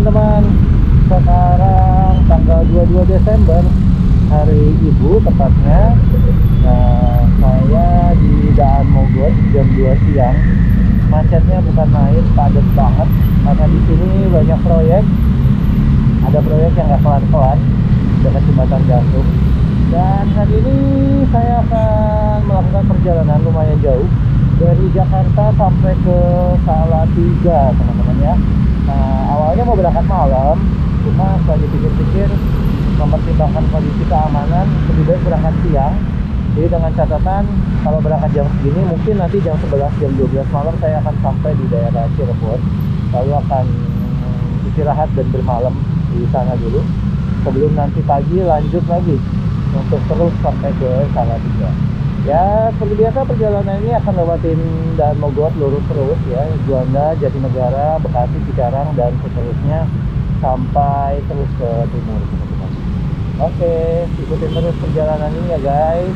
teman-teman, sekarang tanggal 22 Desember, hari Ibu tepatnya. Nah, saya di Daan Mogot jam 2 siang. Macetnya bukan main, padat banget karena di sini banyak proyek. Ada proyek yang nggak kelar-kelar dekat jembatan gantung. Dan hari ini saya akan melakukan perjalanan lumayan jauh dari Jakarta sampai ke Salatiga, teman-teman ya. Nah, awalnya mau berangkat malam, cuma setelah dipikir-pikir, mempertimbangkan kondisi keamanan, lebih baik berangkat siang. Jadi dengan catatan, kalau berangkat jam segini, mungkin nanti jam 11, jam 12 malam saya akan sampai di daerah Cirebon. Lalu akan istirahat dan bermalam di sana dulu, sebelum nanti pagi lanjut lagi untuk terus sampai ke Salatiga. Ya, seperti biasa perjalanan ini akan lewatin Daan Mogot lurus terus ya, Juanda, Jatinegara, Bekasi, Cikarang, dan seterusnya sampai terus ke timur, teman-teman. Oke, ikutin terus perjalanan ini ya guys.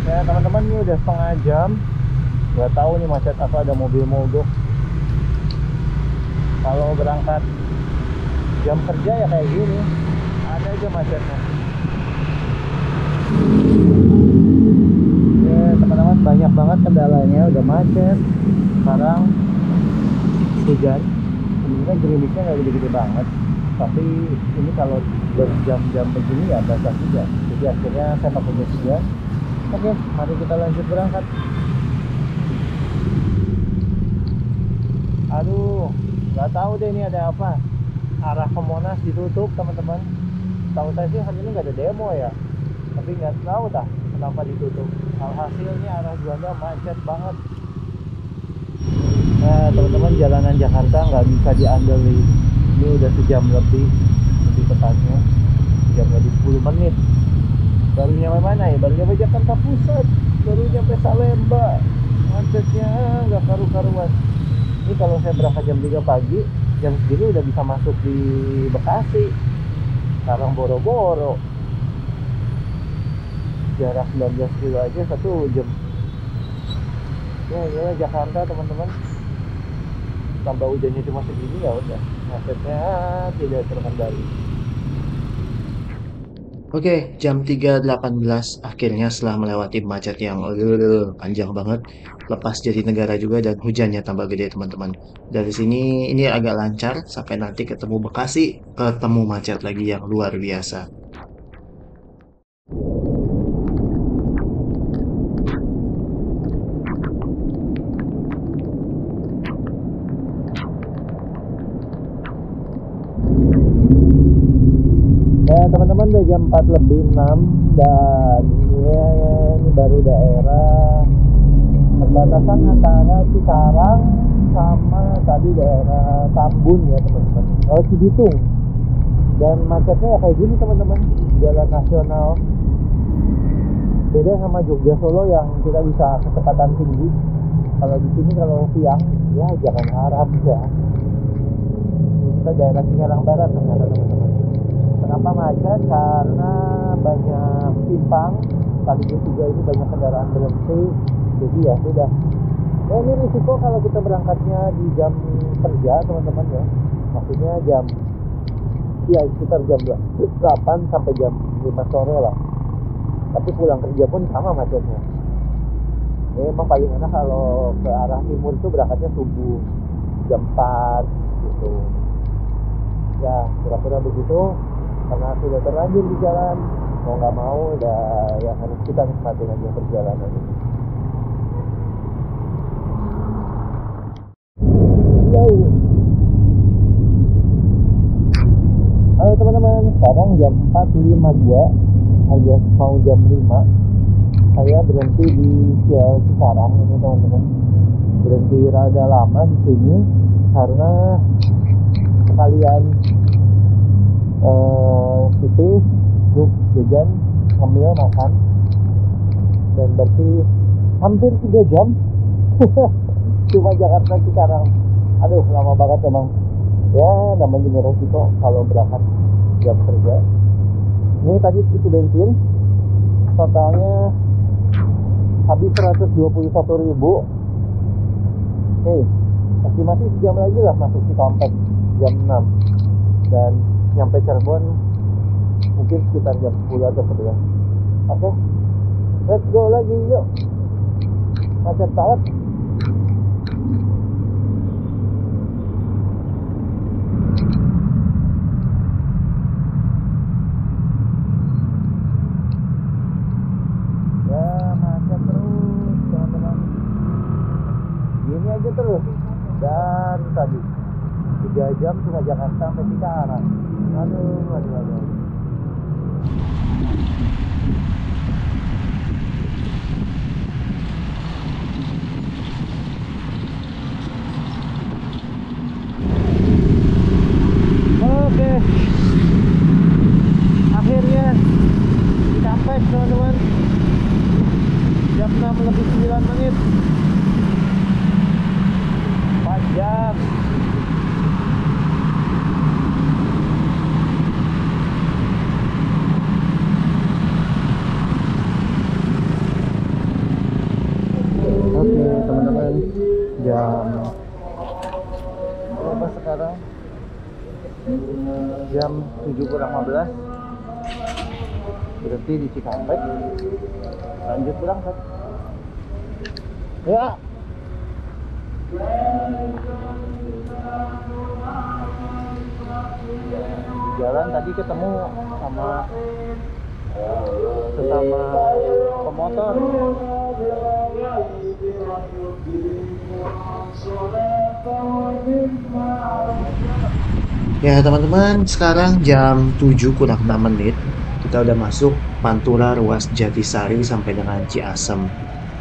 Ya teman-teman, ini udah setengah jam. Gak tahu nih macet apa, ada mobil mogok. Kalau berangkat jam kerja ya kayak gini, ada aja macetnya. Ya teman-teman, banyak banget kendalanya, udah macet. Sekarang hujan, sebenarnya gerimisnya nggak gede-gede banget, tapi ini kalau berjam-jam begini ya basah juga. Jadi akhirnya saya pakai jas hujan. Oke, mari kita lanjut berangkat. Aduh, nggak tahu deh ini ada apa. Arah ke Monas ditutup, teman-teman. Tahu saya sih hari ini nggak ada demo ya, tapi nggak tahu dah kenapa ditutup. Alhasilnya arah Juanda macet banget. Nah teman-teman, jalanan Jakarta nggak bisa diandalkan. Ini udah sejam lebih tepatnya, sejam lebih 10 menit. Baru nyampe mana ya? Baru nyampe Jakarta Pusat, baru nyampe Salemba. Macetnya nggak karu-karuan. Ini kalau saya berangkat jam 3 pagi, jam segini udah bisa masuk di Bekasi. Sekarang boro-boro. Jarak 19 kilo aja 1 jam. Ya inilah Jakarta teman-teman. Tambah hujannya cuma segini ya udah, macetnya tidak terkendali. Oke, jam 3.18 akhirnya setelah melewati macet yang panjang banget, lepas Jatinegara juga dan hujannya tambah gede teman-teman. Dari sini ini agak lancar sampai nanti ketemu Bekasi, ketemu macet lagi yang luar biasa. Ya teman-teman, udah jam 4 lebih 6 dan ya, ini baru daerah perbatasan antara Cikarang sama tadi daerah Tambun ya teman-teman. Oh, Cibitung. Dan macetnya ya kayak gini teman-teman, jalan nasional. Beda sama Jogja Solo yang kita bisa kecepatan tinggi. Kalau di sini kalau siang ya jangan harap ya. Ini kita daerah Cikarang Barat ternyata teman-teman. Kenapa macet? Karena banyak simpang, sekaligus juga ini banyak kendaraan berhenti. Jadi ya sudah. Ya ini risiko kalau kita berangkatnya di jam kerja teman-teman ya. Maksudnya jam ya sekitar jam 8 sampai jam 5 sore lah. Tapi pulang kerja pun sama macetnya. Ya emang paling enak kalau ke arah timur itu berangkatnya subuh jam 4 gitu. Ya kira-kira begitu. Karena sudah terlanjur di jalan, mau nggak mau udah ya harus kita nikmatin aja perjalanan ini. Halo teman-teman, sekarang jam 4.52 alias mau jam 5. Saya berhenti di Cikarang ini teman-teman. Berhenti rada lama di sini karena sekalian pipis, terus jajan, ngemil, makan, dan berarti hampir 3 jam. Cuma Jakarta Cikarang. Aduh, lama banget emang. Ya namanya resiko kalau berangkat jam kerja. Ini tadi isi bensin totalnya habis 121.000. Oke, estimasi sejam lagi lah masuk Cikampek jam 6, dan nyampe Cirebon mungkin sekitar jam 10 atau 11. Oke, let's go lagi, yuk. Macet banget. Ya, macet terus teman-teman. Gini aja terus dari tadi 3 jam cuma Jakarta sampai Cikarang. Aduh. Oke, akhirnya sampai teman-teman, jam 6 lebih 9 menit. 4 jam. Oke teman-teman, jam berapa sekarang? Jam 7:15. Berhenti di Cikampek, lanjut berangkat. Ya. Di jalan tadi ketemu sama sesama pemotor. Ya teman-teman, sekarang jam 7 kurang 6 menit. Kita udah masuk Pantura ruas Jatisari sampai dengan Ciasem.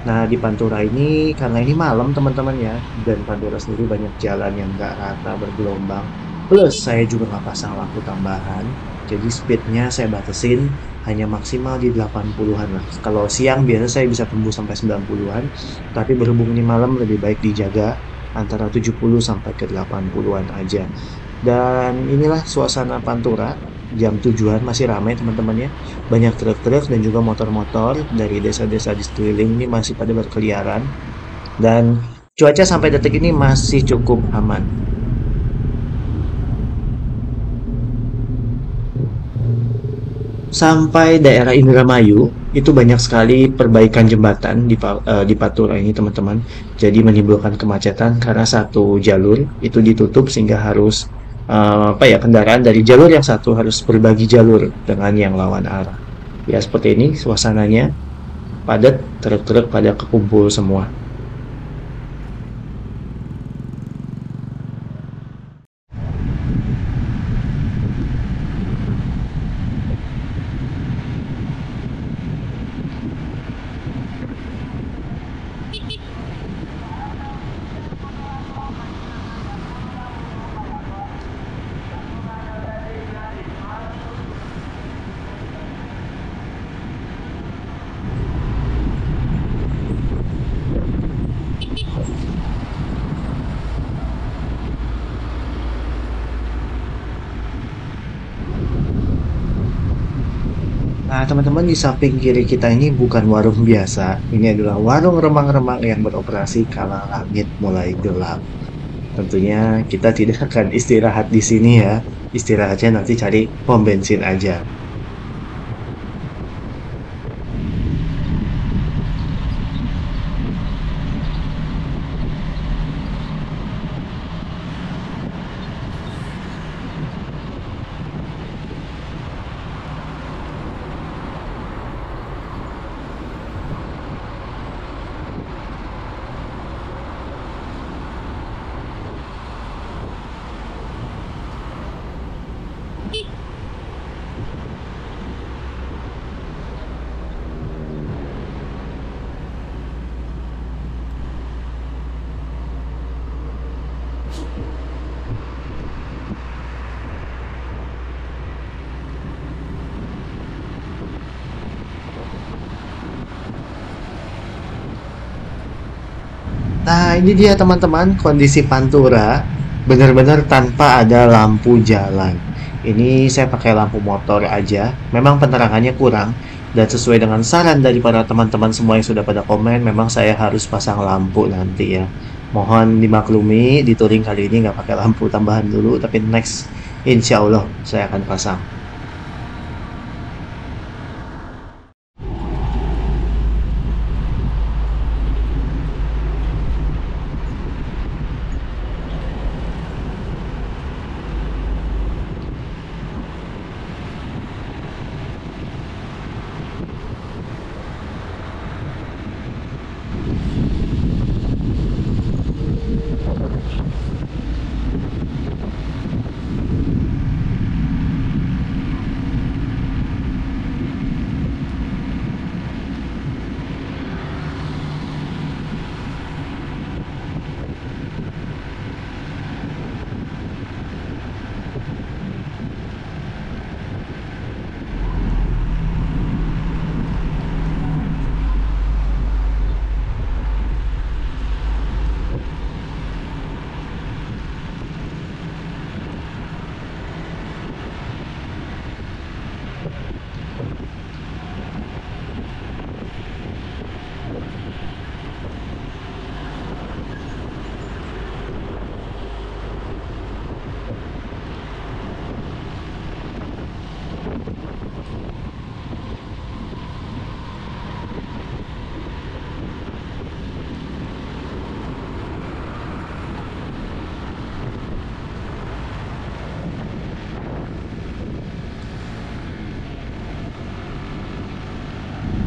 Nah di Pantura ini, karena ini malam teman-teman ya, dan Pantura sendiri banyak jalan yang nggak rata bergelombang. Plus saya juga nggak pasang lampu tambahan, jadi speednya saya batasin hanya maksimal di 80-an lah. Kalau siang biasa saya bisa tembus sampai 90-an, tapi berhubung ini malam lebih baik dijaga antara 70 sampai ke 80-an aja. Dan inilah suasana Pantura jam tujuan, masih ramai teman-teman ya. Banyak truk-truk dan juga motor-motor dari desa-desa di sekeliling ini masih pada berkeliaran. Dan cuaca sampai detik ini masih cukup aman. Sampai daerah Indramayu itu banyak sekali perbaikan jembatan di Pantura ini teman-teman. Jadi menimbulkan kemacetan karena satu jalur itu ditutup sehingga harus kendaraan dari jalur yang satu harus berbagi jalur dengan yang lawan arah. Ya seperti ini suasananya, padat, truk-truk pada kekumpul semua. Nah, teman-teman, di samping kiri kita ini bukan warung biasa. Ini adalah warung remang-remang yang beroperasi kala langit mulai gelap. Tentunya kita tidak akan istirahat di sini ya. Istirahatnya nanti cari pom bensin aja. Nah, ini dia teman-teman kondisi Pantura benar-benar tanpa ada lampu jalan. Ini saya pakai lampu motor aja. Memang penerangannya kurang dan sesuai dengan saran dari para teman-teman semua yang sudah pada komen, memang saya harus pasang lampu nanti ya. Mohon dimaklumi, di touring kali ini nggak pakai lampu tambahan dulu, tapi next insya Allah saya akan pasang.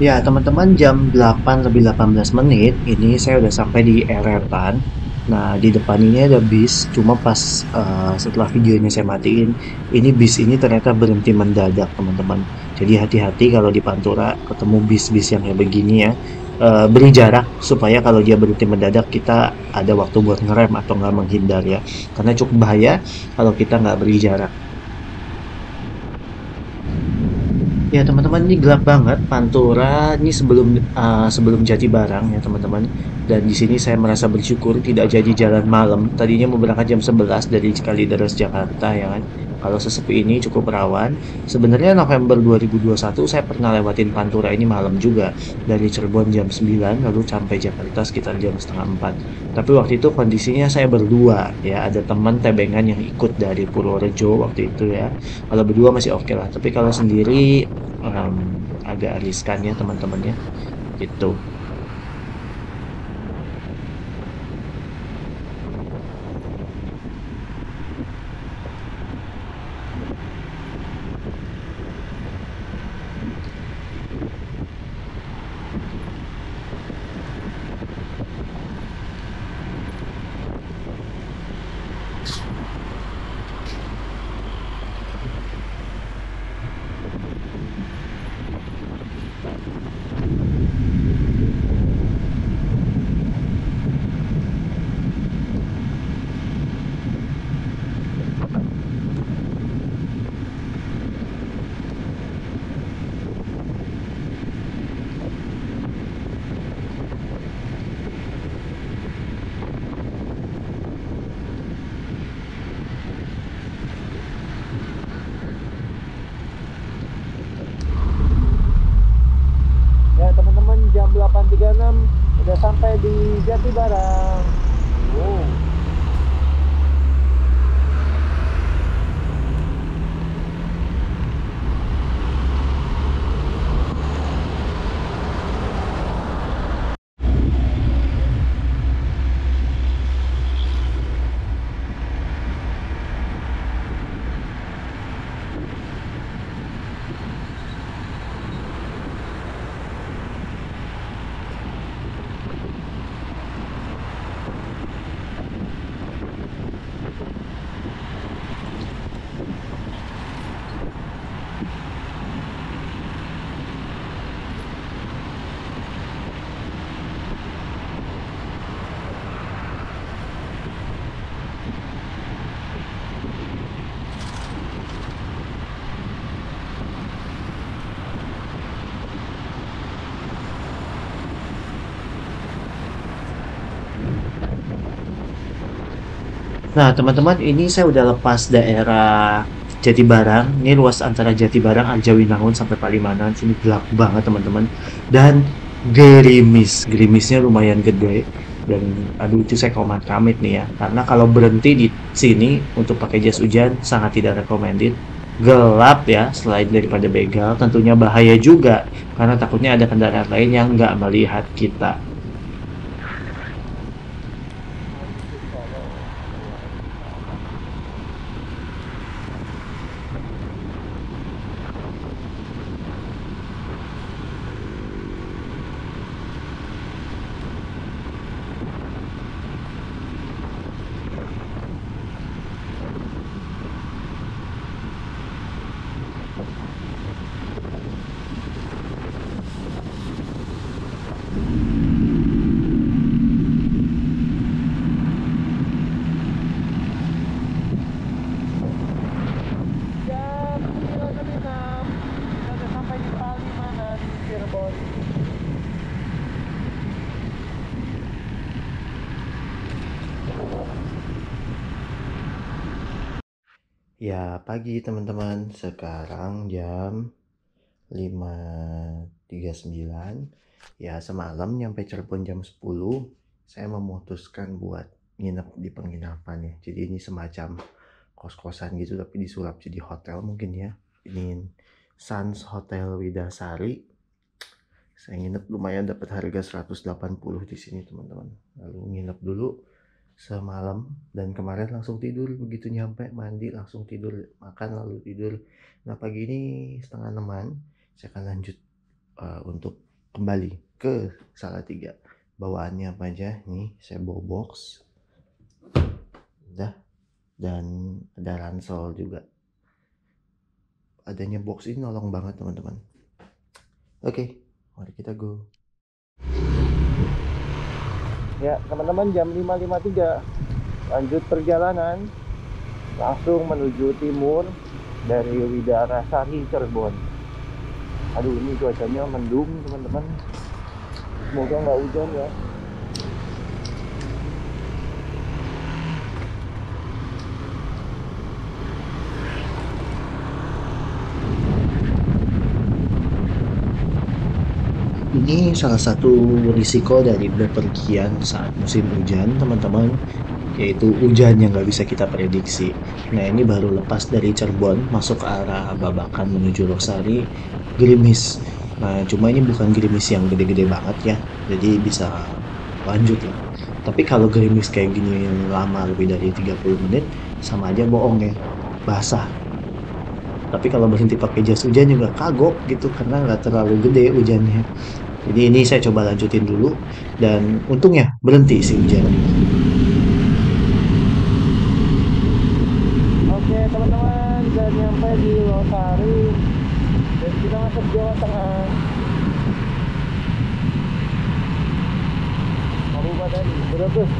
Ya, teman-teman, jam 8 lebih 18 menit, ini saya udah sampai di Eretan. Nah, di depan ini ada bis, cuma pas setelah videonya saya matiin, ini bis ini ternyata berhenti mendadak, teman-teman. Jadi hati-hati kalau di Pantura ketemu bis-bis yang kayak begini ya. Beri jarak supaya kalau dia berhenti mendadak kita ada waktu buat ngerem atau nggak menghindar ya. Karena cukup bahaya kalau kita nggak beri jarak. Ya teman-teman, ini gelap banget. Pantura ini sebelum Jatibarang ya teman-teman. Dan di sini saya merasa bersyukur tidak jadi jalan malam. Tadinya mau berangkat jam 11 dari Kalideres Jakarta ya kan. Kalau sesepi ini cukup rawan. Sebenarnya November 2021 saya pernah lewatin Pantura ini malam juga. Dari Cirebon jam 9 lalu sampai Jakarta sekitar jam setengah 4. Tapi waktu itu kondisinya saya berdua ya. Ada teman tebengan yang ikut dari Purworejo waktu itu ya. Kalau berdua masih oke lah. Tapi kalau sendiri agak riskan ya teman-temannya gitu. Ya teman-teman, jam 8.36 udah sampai di Jatibarang. Wow. Nah, teman-teman, ini saya udah lepas daerah Jatibarang. Ini ruas antara Jatibarang, Arjawinangun sampai Palimanan. Sini gelap banget teman-teman. Dan gerimisnya lumayan gede. Dan aduh itu saya komat kamit nih ya. Karena kalau berhenti di sini untuk pakai jas hujan sangat tidak recommended. Gelap ya, selain daripada begal, tentunya bahaya juga karena takutnya ada kendaraan lain yang nggak melihat kita. Jam 9.06 kita udah sampai di Palimanan, Cirebon. Ya, pagi teman-teman. Sekarang jam 5.39. Ya, semalam nyampe Cirebon jam 10. Saya memutuskan buat nginep di penginapan ya. Jadi ini semacam kos-kosan gitu tapi disulap jadi hotel mungkin ya. Ini Sans Hotel Widasari. Saya nginep lumayan dapat harga 180 di sini teman-teman. Lalu nginep dulu semalam dan kemarin langsung tidur, begitu nyampe mandi langsung tidur, makan lalu tidur. Nah pagi ini setengah enaman saya akan lanjut untuk kembali ke Salatiga. Bawaannya apa aja nih, saya bawa box udah, dan ada ransel juga. Adanya box ini nolong banget teman-teman. Oke, mari kita go. Ya teman-teman, jam 5.53 lanjut perjalanan langsung menuju timur dari Widarasari Cirebon. Aduh ini cuacanya mendung teman-teman, semoga nggak hujan ya. Ini salah satu risiko dari bepergian saat musim hujan, teman-teman, yaitu hujan yang nggak bisa kita prediksi. Nah, ini baru lepas dari Cirebon, masuk ke arah Babakan menuju Losari, gerimis. Nah, cuma ini bukan gerimis yang gede-gede banget ya, jadi bisa lanjut lah. Tapi kalau gerimis kayak gini lama lebih dari 30 menit, sama aja bohong ya, basah. Tapi kalau berhenti pakai jas hujan juga kagok gitu, karena nggak terlalu gede hujannya. Jadi ini saya coba lanjutin dulu dan untungnya berhenti si hujan. Oke teman-teman, sudah nyampe di Losari dan kita masuk Jawa Tengah, Kabupaten Brebes.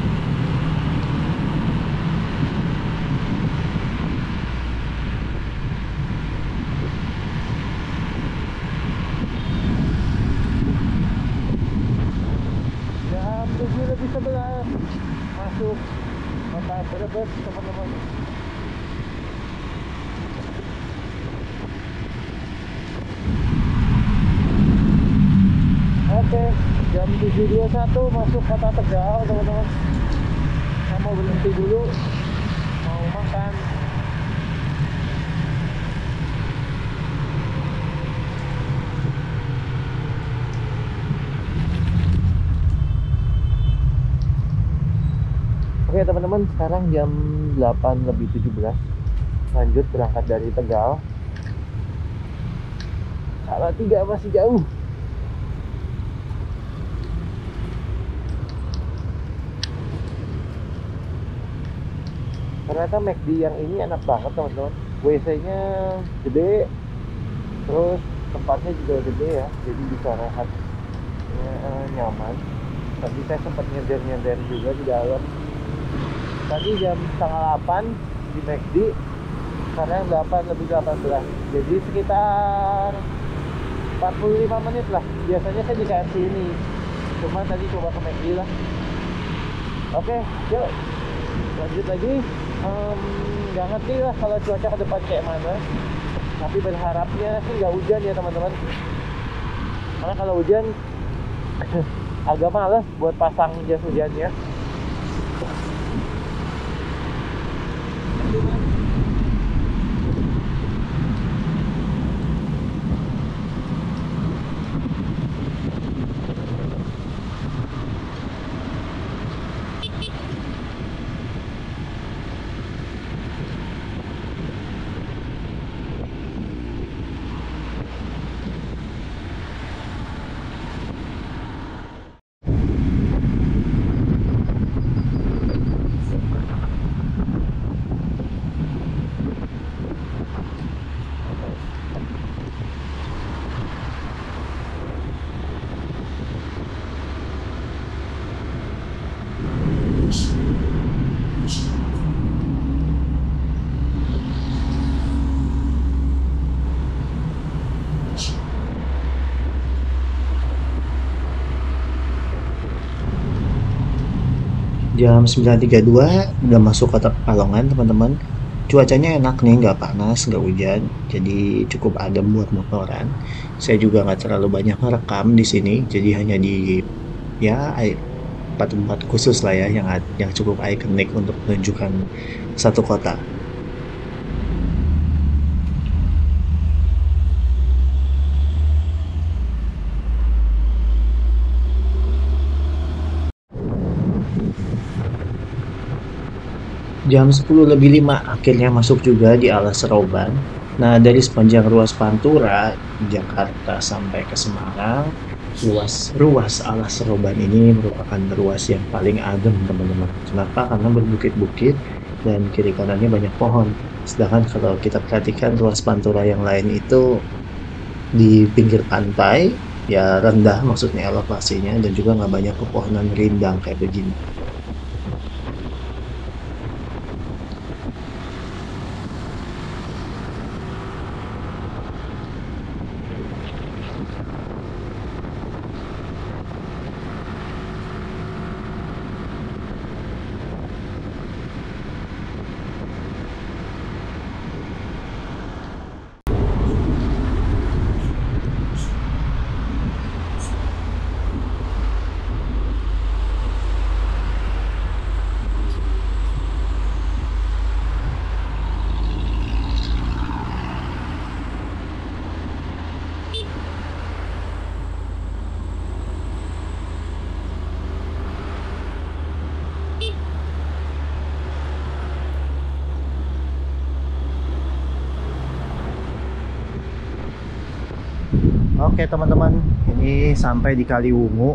Jam 7.11 masuk kota Brebes teman-teman. Oke, jam 7.21 masuk kota Tegal teman-teman. Saya mau berhenti dulu, mau makan. Oke teman-teman, sekarang jam 8.17, lanjut berangkat dari Tegal. Salatiga masih jauh. Ternyata McD yang ini enak banget teman-teman. WC-nya gede, terus tempatnya juga gede ya, jadi bisa rehat nyaman. Tadi saya sempat nyender-nyender juga di dalam. Tadi jam setengah 8 di McD, sekarang 8:18, jadi sekitar 45 menit lah. Biasanya saya di KFC ini, cuma tadi coba ke McD lah. Oke, yuk Lanjut lagi, nggak ngerti lah kalau cuaca ke depan kayak mana, tapi berharapnya sih nggak hujan ya teman-teman, karena kalau hujan agak males buat pasang jas hujannya. Jam 9.32 udah masuk kota Pekalongan teman-teman. Cuacanya enak nih, nggak panas, nggak hujan, jadi cukup adem buat motoran. Saya juga nggak terlalu banyak merekam di sini, jadi hanya di ya tempat-tempat khusus lah ya yang cukup ikonik untuk menunjukkan satu kota. Jam 10.05 akhirnya masuk juga di Alas Seroban. Nah, dari sepanjang ruas Pantura, Jakarta sampai ke Semarang, ruas Alas Seroban ini merupakan ruas yang paling adem, teman-teman. Kenapa? Karena berbukit-bukit dan kiri kanannya banyak pohon. Sedangkan kalau kita perhatikan ruas Pantura yang lain itu di pinggir pantai, ya rendah maksudnya elevasinya dan juga nggak banyak pepohonan rindang kayak begini. Oke teman-teman, ini sampai di Kaliwungu.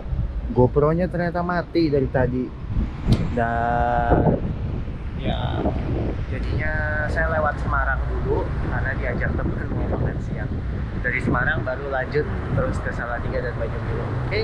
GoPro-nya ternyata mati dari tadi. Dan ya jadinya saya lewat Semarang dulu karena diajak temen mau makan siang. Dari Semarang baru lanjut terus ke Salatiga dan Banyuwangi. Oke.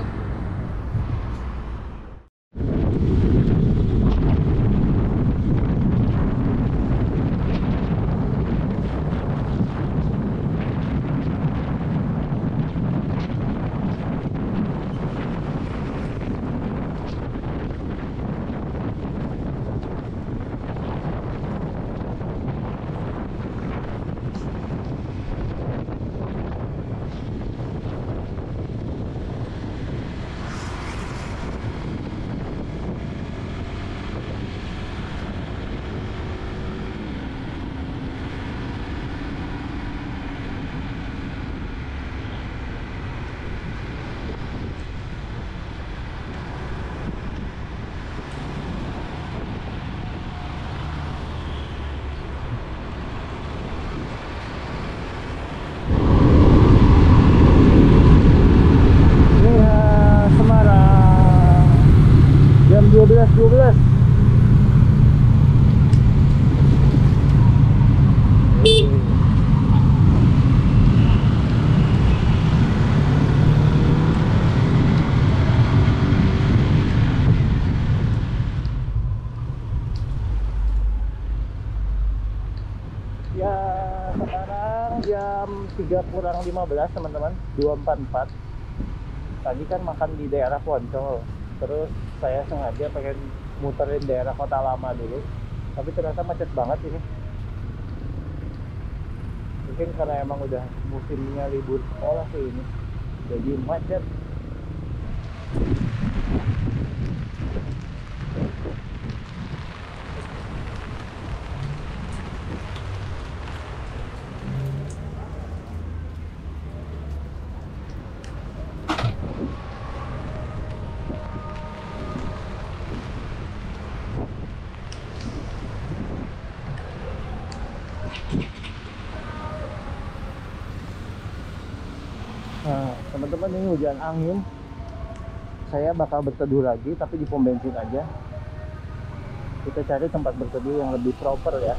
Semarang jam 12.12. Ya sekarang jam 3:15 teman-teman, 2:44. Tadi kan makan di daerah Poncol, terus saya sengaja pengen muterin daerah Kota Lama dulu, tapi ternyata macet banget ini. Mungkin karena emang udah musimnya libur sekolah sih ini, jadi macet. Nah, teman-teman, ini hujan angin. Saya bakal berteduh lagi, tapi di pom bensin aja. Kita cari tempat berteduh yang lebih proper ya.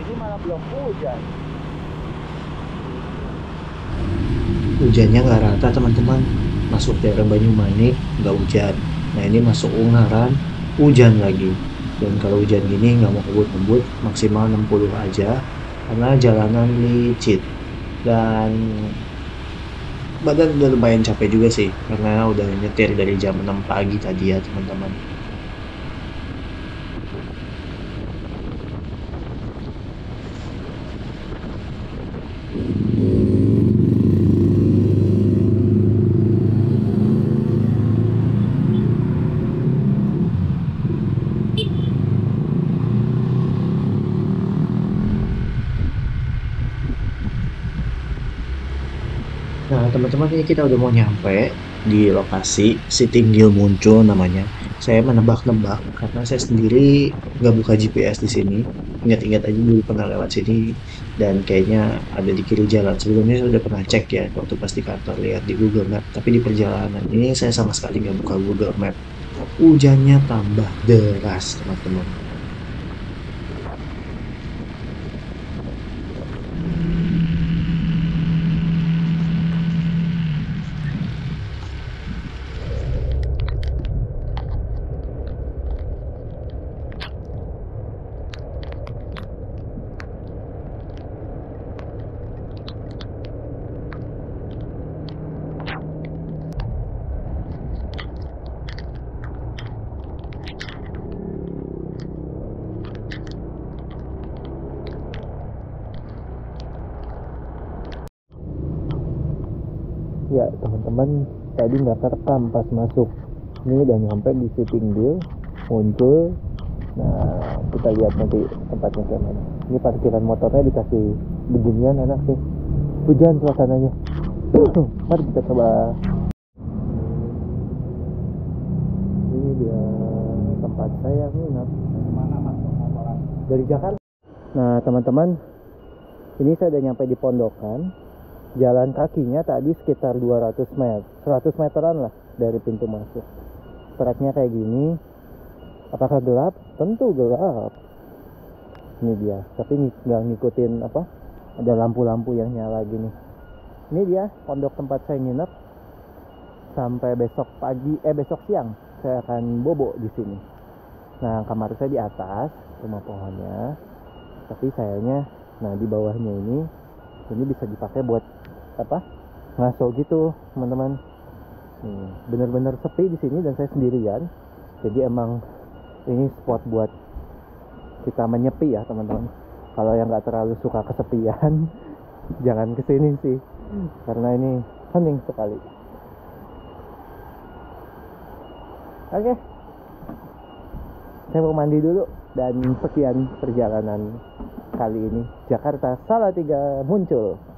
Ini malah belum hujan. Hujannya nggak rata teman-teman. Masuk daerah Banyumanik nggak hujan. Nah ini masuk Ungaran hujan lagi. Dan kalau hujan gini nggak mau kebut-kebut, maksimal 60 aja karena jalanan licin. Dan badan udah lumayan capek juga sih karena udah nyetir dari jam 6 pagi tadi ya teman-teman. Nah, teman-teman, ini kita udah mau nyampe di lokasi Sittinggill muncul namanya. Saya menebak-nebak karena saya sendiri nggak buka GPS di sini. Ingat-ingat aja dulu pernah lewat sini dan kayaknya ada di kiri jalan. Sebelumnya saya udah pernah cek ya waktu pas di kantor lihat di Google Map. Tapi di perjalanan ini saya sama sekali nggak buka Google Map. Hujannya tambah deras, teman-teman. Ya teman-teman, tadi nggak terekam pas masuk. Ini udah nyampe di Sittinggill muncul. Nah, kita lihat nanti tempatnya kayak mana. Ini parkiran motornya dikasih beginian, enak sih. Hujan suasananya. Mari kita coba. Ini dia tempat saya nginap. Mana masuk motoran? Dari Jakarta. Nah teman-teman, ini saya udah nyampe di pondokan. Jalan kakinya tadi sekitar 200 meter, 100 meteran lah dari pintu masuk. Treknya kayak gini. Apakah gelap? Tentu gelap. Ini dia, tapi nggak ngikutin apa, ada lampu-lampu yang nyala gini. Ini dia pondok tempat saya nginep. Sampai besok pagi, besok siang saya akan bobo di sini. Nah, kamar saya di atas rumah pohonnya, tapi sayangnya, nah di bawahnya ini bisa dipakai buat apa, ngaso gitu teman-teman. Bener-bener sepi di sini dan saya sendirian, jadi emang ini spot buat kita menyepi ya teman-teman. Kalau yang nggak terlalu suka kesepian jangan kesini sih. karena ini hening sekali. Oke, saya mau mandi dulu dan sekian perjalanan kali ini. Jakarta Salatiga muncul.